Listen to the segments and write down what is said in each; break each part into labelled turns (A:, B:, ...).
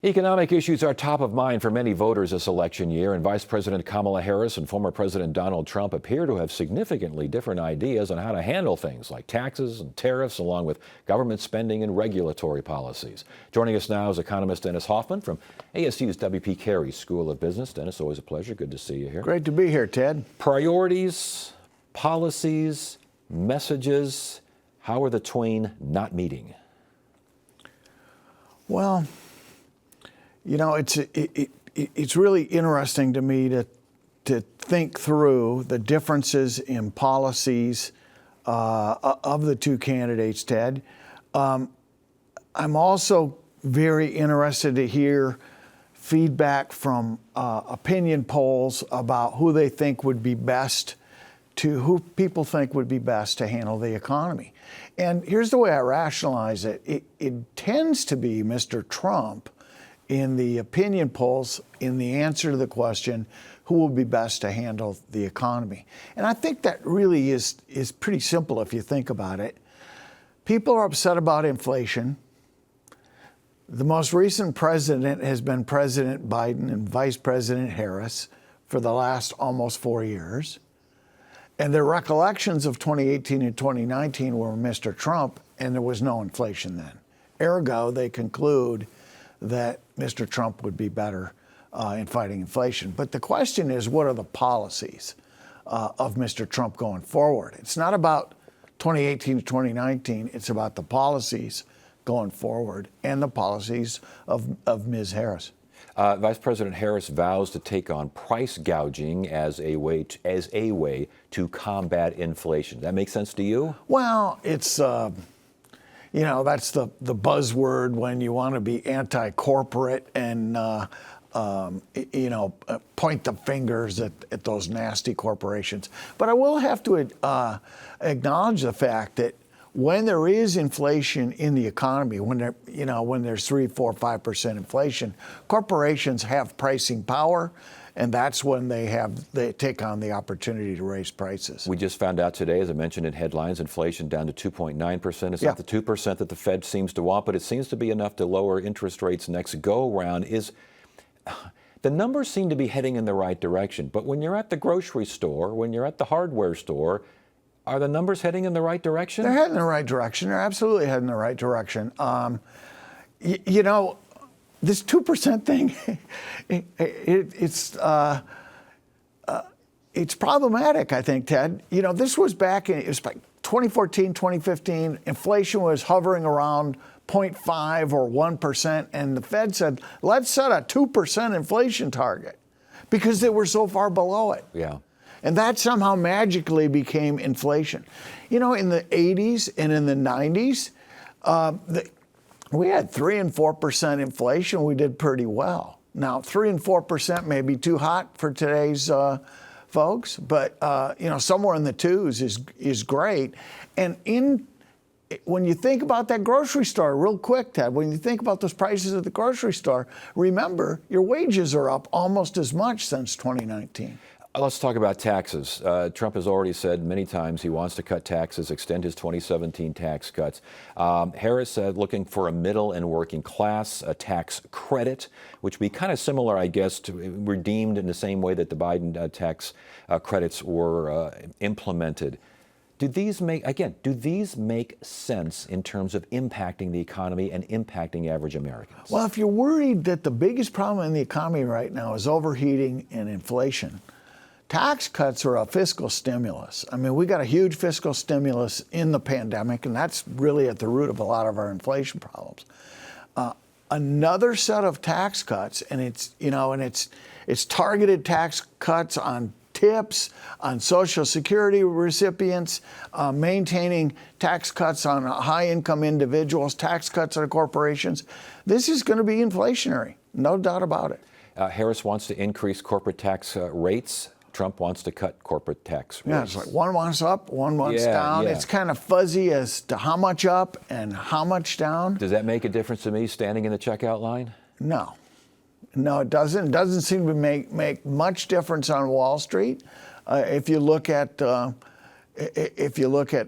A: Economic issues are top of mind for many voters this election year, and Vice President Kamala Harris and former President Donald Trump appear to have significantly different ideas on how to handle things like taxes and tariffs, along with government spending and regulatory policies. Joining us now is economist Dennis Hoffman from ASU's W.P. Carey School of Business. Dennis, always a pleasure. Good to see you here.
B: Great to be here, Ted.
A: Priorities, policies, messages, how are the twain not meeting?
B: Well, you know, it's really interesting to me to think through the differences in policies of the two candidates, Ted. I'm also very interested to hear feedback from opinion polls about who they think would be best who people think would be best to handle the economy. And here's the way I rationalize it. It tends to be Mr. Trump in the opinion polls, in the answer to the question, who will be best to handle the economy? And I think that really is pretty simple if you think about it. People are upset about inflation. The most recent president has been President Biden and Vice President Harris for the last almost 4 years. And their recollections of 2018 and 2019 were Mr. Trump, and there was no inflation then. Ergo, they conclude that Mr. Trump would be better in fighting inflation. But the question is, what are the policies of Mr. Trump going forward? It's not about 2018 to 2019. It's about the policies going forward and the policies of Ms. Harris.
A: Vice President Harris vows to take on price gouging as a way to combat inflation. That makes sense to you?
B: Well, it's you know, that's the buzzword when you want to be anti-corporate and, you know, point the fingers at those nasty corporations. But I will have to acknowledge the fact that when there is inflation in the economy, when there's 3, 4, 5% inflation, corporations have pricing power. And that's when they take on the opportunity to raise prices.
A: We just found out today, as I mentioned in headlines, inflation down to 2.9%. It's not the 2% that the Fed seems to want, but it seems to be enough to lower interest rates next go-around. The numbers seem to be heading in the right direction, but when you're at the grocery store, when you're at the hardware store, are the numbers heading in the right direction?
B: They're heading in the right direction. They're absolutely heading in the right direction. You know, this 2% thing, it's problematic, I think, Ted. You know, this was it was like 2014, 2015. Inflation was hovering around 0.5 or 1%, and the Fed said, let's set a 2% inflation target because they were so far below it.
A: Yeah.
B: And that somehow magically became inflation. You know, in the 80s and in the 90s, we had 3 and 4% inflation. We did pretty well. Now, 3 and 4% may be too hot for today's folks, but you know, somewhere in the twos is great. And when you think about that grocery store, real quick, Ted, when you think about those prices at the grocery store, remember your wages are up almost as much since 2019.
A: Let's talk about taxes. Trump has already said many times he wants to cut taxes, extend his 2017 tax cuts. Harris said looking for a middle and working class tax credit, which would be kind of similar, I guess, to redeemed in the same way that the Biden tax credits were implemented. Do these make sense in terms of impacting the economy and impacting average Americans?
B: Well, if you're worried that the biggest problem in the economy right now is overheating and inflation, tax cuts are a fiscal stimulus. I mean, we got a huge fiscal stimulus in the pandemic, and that's really at the root of a lot of our inflation problems. Another set of tax cuts, and it's targeted tax cuts on tips, on Social Security recipients, maintaining tax cuts on high-income individuals, tax cuts on corporations. This is going to be inflationary, no doubt about it.
A: Harris wants to increase corporate tax rates. Trump wants to cut corporate tax rates.
B: Yeah, it's like one wants up, one wants down. Yeah. It's kind of fuzzy as to how much up and how much down.
A: Does that make a difference to me standing in the checkout line?
B: No. No, it doesn't. It doesn't seem to make much difference on Wall Street. If you look at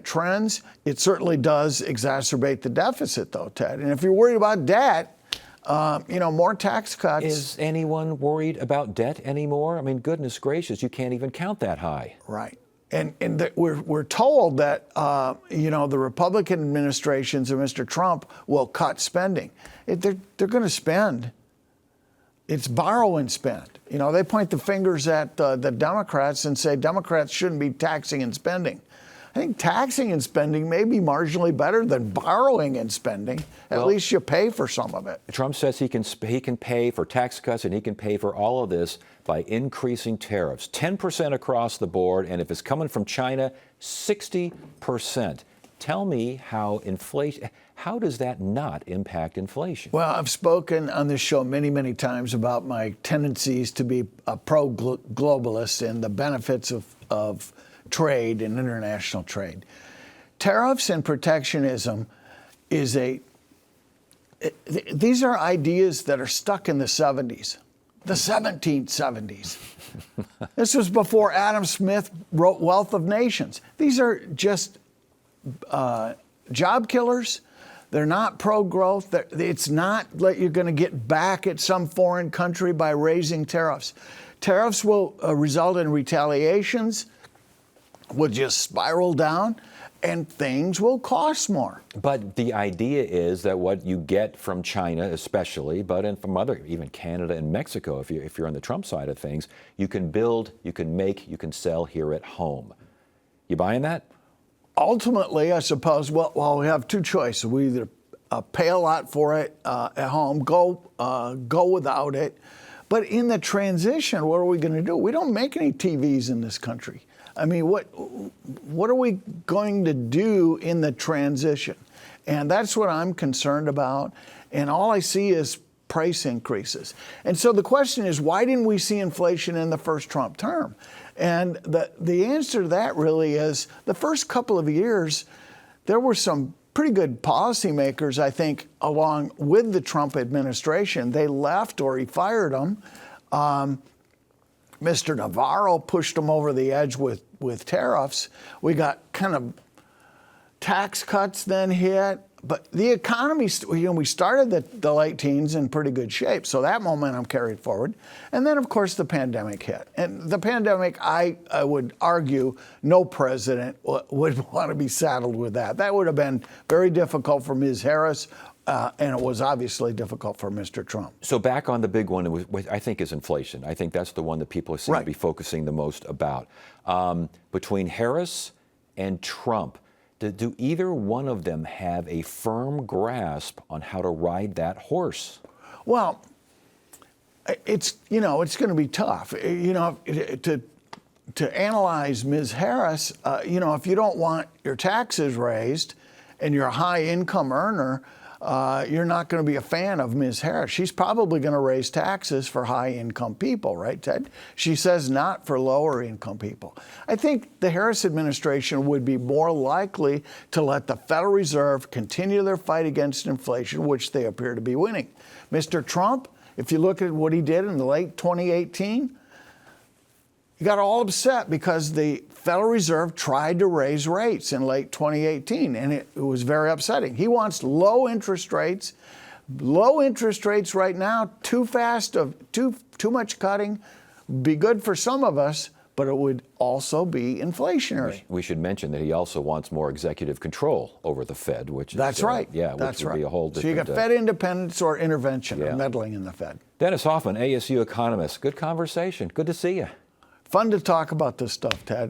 B: trends, it certainly does exacerbate the deficit, though, Ted. And if you're worried about debt, more tax cuts.
A: Is anyone worried about debt anymore? I mean, goodness gracious, you can't even count that high.
B: Right. And we're told that, the Republican administrations of Mr. Trump will cut spending. They're going to spend. It's borrow and spend. They point the fingers at the Democrats and say Democrats shouldn't be taxing and spending. I think taxing and spending may be marginally better than borrowing and spending. At least you pay for some of it.
A: Trump says he can pay for tax cuts and he can pay for all of this by increasing tariffs, 10% across the board, and if it's coming from China, 60%. Tell me how does that not impact inflation?
B: Well, I've spoken on this show many, many times about my tendencies to be a pro-globalist and the benefits of trade and international trade. Tariffs and protectionism these are ideas that are stuck in the 70s, the 1770s. This was before Adam Smith wrote Wealth of Nations. These are just job killers. They're not pro-growth. It's not like you're going to get back at some foreign country by raising tariffs. Tariffs will result in retaliations, will just spiral down, and things will cost more.
A: But the idea is that what you get from China especially, but from even Canada and Mexico, if you're on the Trump side of things, you can build, you can make, you can sell here at home. You buying that?
B: Ultimately, I suppose, well, we have two choices. We either pay a lot for it at home, go without it. But in the transition, what are we going to do? We don't make any TVs in this country. I mean, what are we going to do in the transition? And that's what I'm concerned about. And all I see is price increases. And so the question is, why didn't we see inflation in the first Trump term? And the answer to that really is the first couple of years, there were some pretty good policymakers, I think, along with the Trump administration. They left or he fired them. Mr. Navarro pushed them over the edge with tariffs. We got kind of tax cuts then hit. But the economy, we started the late teens in pretty good shape. So that momentum carried forward. And then, of course, the pandemic hit. And the pandemic, I would argue, no president would want to be saddled with that. That would have been very difficult for Ms. Harris. And it was obviously difficult for Mr. Trump.
A: So back on the big one, I think is inflation. I think that's the one that people seem to be focusing the most about. Between Harris and Trump, do either one of them have a firm grasp on how to ride that horse?
B: Well, it's going to be tough. To analyze Ms. Harris, if you don't want your taxes raised and you're a high income earner, you're not going to be a fan of Ms. Harris. She's probably going to raise taxes for high-income people, right, Ted? She says not for lower-income people. I think the Harris administration would be more likely to let the Federal Reserve continue their fight against inflation, which they appear to be winning. Mr. Trump, if you look at what he did in the late 2018, he got all upset because the Federal Reserve tried to raise rates in late 2018, and it was very upsetting. He wants low interest rates. Low interest rates right now, too fast, too much cutting, be good for some of us, but it would also be inflationary.
A: We should mention that he also wants more executive control over the Fed, which is...
B: That's right.
A: Yeah, which would be a whole different...
B: So you got Fed independence or intervention or meddling in the Fed.
A: Dennis Hoffman, ASU economist. Good conversation. Good to see you.
B: Fun to talk about this stuff, Ted.